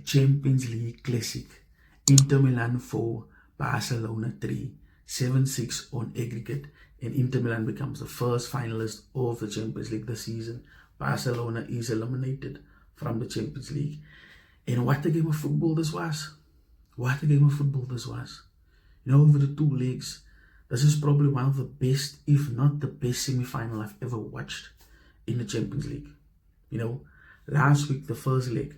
Champions League Classic. Inter Milan 4, Barcelona 3, 7-6 on aggregate, and Inter Milan becomes the first finalist of the Champions League this season. Barcelona is eliminated from the Champions League. And what a game of football this was. What a game of football this was. You know, over the two legs, this is probably one of the best, if not the best semi-final I've ever watched in the Champions League. You know, last week, the first leg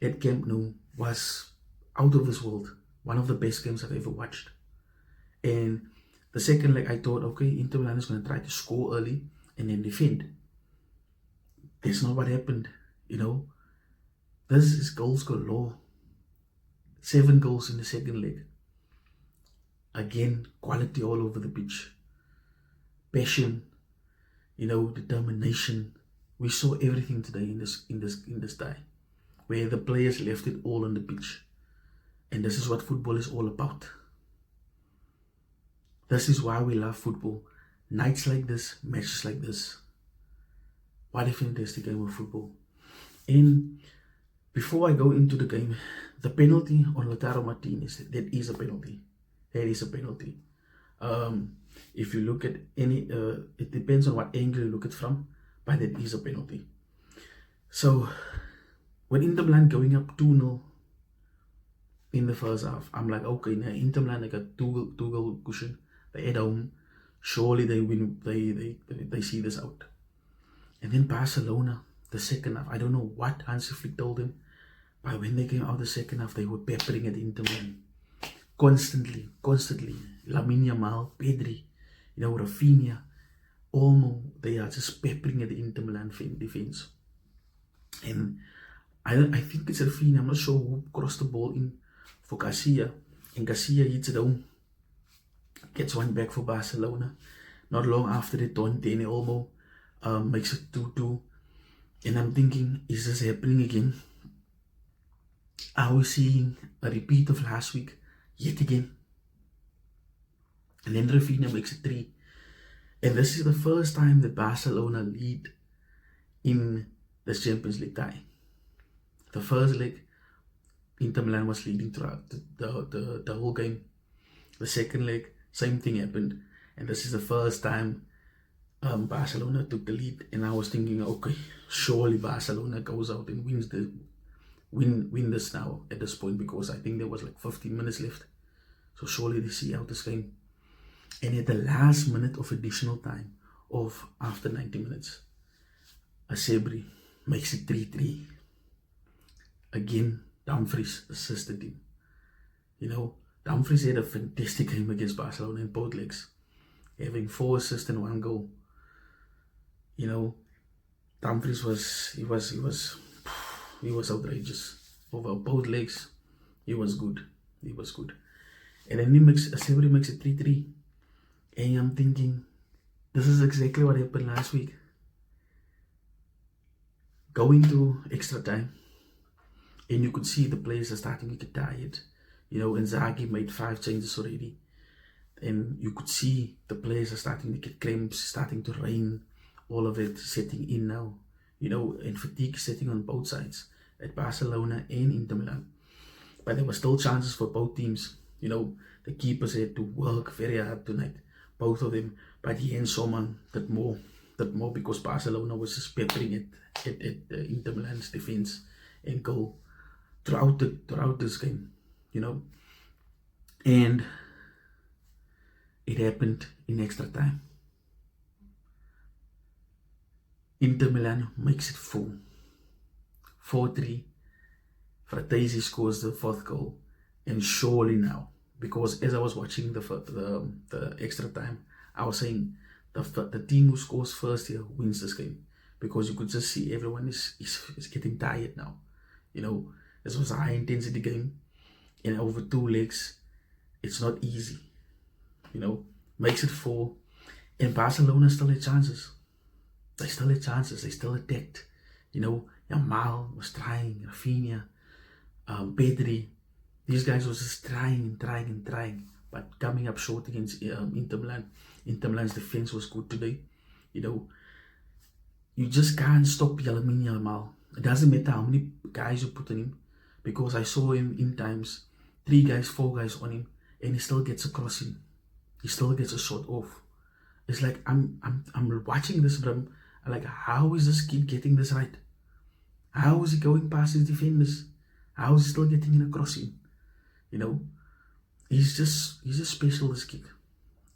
at Camp Nou was out of this world. One of the best games I've ever watched. And the second leg, I thought, okay, Inter Milan is going to try to score early and then defend. That's not what happened, you know. This is goals galore. 7 goals in the second leg. Again, quality all over the pitch. Passion, you know, determination. We saw everything today in this tie, where the players left it all on the pitch. And this is what football is all about. This is why we love football. Nights like this, matches like this. What a fantastic game of football. And before I go into the game, the penalty on Lautaro Martinez, that is a penalty. That is a penalty. If you look at any, it depends on what angle you look at from, but that is a penalty. So, when Inter Milan going up 2-0 in the first half, I'm like, okay, now Inter Milan, they got two goal cushion. They at home. Surely they win. They see this out. And then Barcelona, the second half, I don't know what Hansi Flick told them, but when they came out the second half, they were peppering at Inter Milan. Constantly. Lamine Yamal, Pedri, you know, Rafinha, Olmo, they are just peppering at the Inter Milan defense. And I think it's Rafinha, I'm not sure who crossed the ball in for Garcia. And Garcia hits it home. Gets one back for Barcelona. Not long after that, Dani Olmo makes it 2-2. And I'm thinking, is this happening again? Are we seeing a repeat of last week yet again? And then Rafinha makes it 3. And this is the first time that Barcelona lead in the Champions League tie. The first leg, Inter Milan was leading throughout the whole game. The second leg, same thing happened. And this is the first time Barcelona took the lead. And I was thinking, okay, surely Barcelona goes out and win this now at this point, because I think there was like 15 minutes left. So surely they see out this game. And at the last minute of additional time, after 90 minutes, Asebri makes it 3-3. Again, Dumfries assisted him. You know, Dumfries had a fantastic game against Barcelona in both legs, having 4 assists and 1 goal. You know, Dumfries was outrageous over both legs. He was good. And then Asebri makes it 3-3. And I'm thinking, this is exactly what happened last week. Going to extra time, and you could see the players are starting to get tired. You know, Inzaghi made 5 changes already. And you could see the players are starting to get cramps, starting to rain, all of it setting in now. You know, and fatigue setting on both sides, at Barcelona and Inter Milan. But there were still chances for both teams. You know, the keepers had to work very hard tonight, both of them. But Jens Sommer did more because Barcelona was just peppering at Inter Milan's defense and goal throughout this game, you know. And it happened in extra time. Inter Milan makes it 4-3. Fratesi scores the 4th goal, and surely now, because as I was watching the extra time, I was saying the team who scores first here wins this game, because you could just see everyone is getting tired now. You know, this was a high intensity game, and over 2 legs, it's not easy. You know, makes it 4, and Barcelona still had chances. They still attacked. You know, Yamal was trying, Rafinha, Pedri. These guys was just trying, but coming up short against Inter Milan. Inter Milan's defense was good today. You know, you just can't stop Lamine Yamal. It doesn't matter how many guys you put on him, because I saw him in times 3 guys, 4 guys on him, and he still gets a crossing. He still gets a shot off. It's like I'm watching this, but I'm like, how is this kid getting this right? How is he going past his defenders? How is he still getting in a crossing? You know, he's just special, this kid.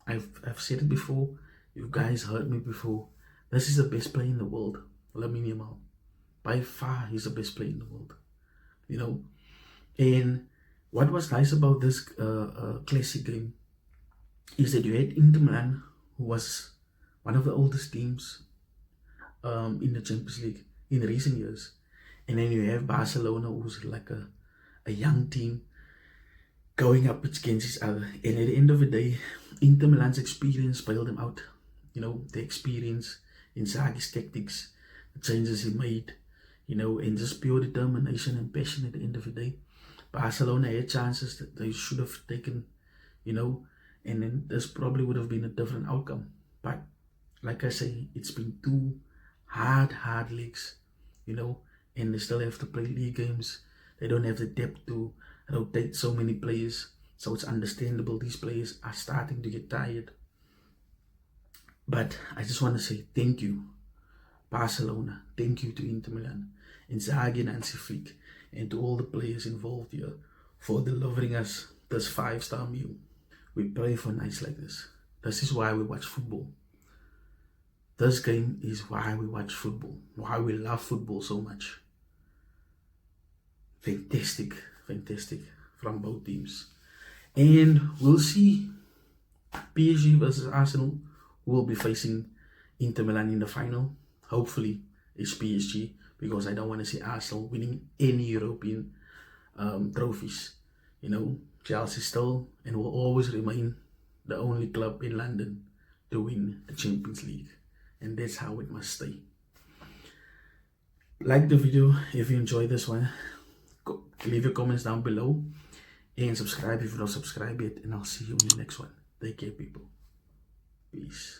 I've said it before. You guys heard me before. This is the best player in the world, Lamine Yamal. By far, he's the best player in the world. You know, and what was nice about this classic game is that you had Inter Milan, who was one of the oldest teams in the Champions League in recent years, and then you have Barcelona, who's like a young team going up against each other. And at the end of the day, Inter Milan's experience bailed them out. You know, the experience, Inzaghi's tactics, the changes he made, you know, and just pure determination and passion at the end of the day. Barcelona had chances that they should have taken, you know, and then this probably would have been a different outcome. But like I say, it's been 2 hard leagues, you know, and they still have to play league games. They don't have the depth to rotate so many players, so it's understandable these players are starting to get tired. But I just want to say thank you, Barcelona. Thank you to Inter Milan, Inzaghi and Hansi Flick, and to all the players involved here for delivering us this 5-star meal. We pray for nights like this. This is why we watch football. This game is why we watch football, why we love football so much. Fantastic from both teams. And we'll see PSG versus Arsenal, who will be facing Inter Milan in the final. Hopefully it's PSG, because I don't want to see Arsenal winning any European trophies. You know, Chelsea still and will always remain the only club in London to win the Champions League, and that's how it must stay. Like the video if you enjoyed this one. Leave your comments down below and subscribe if you don't subscribe yet, and I'll see you in the next one. Take care, people. Peace.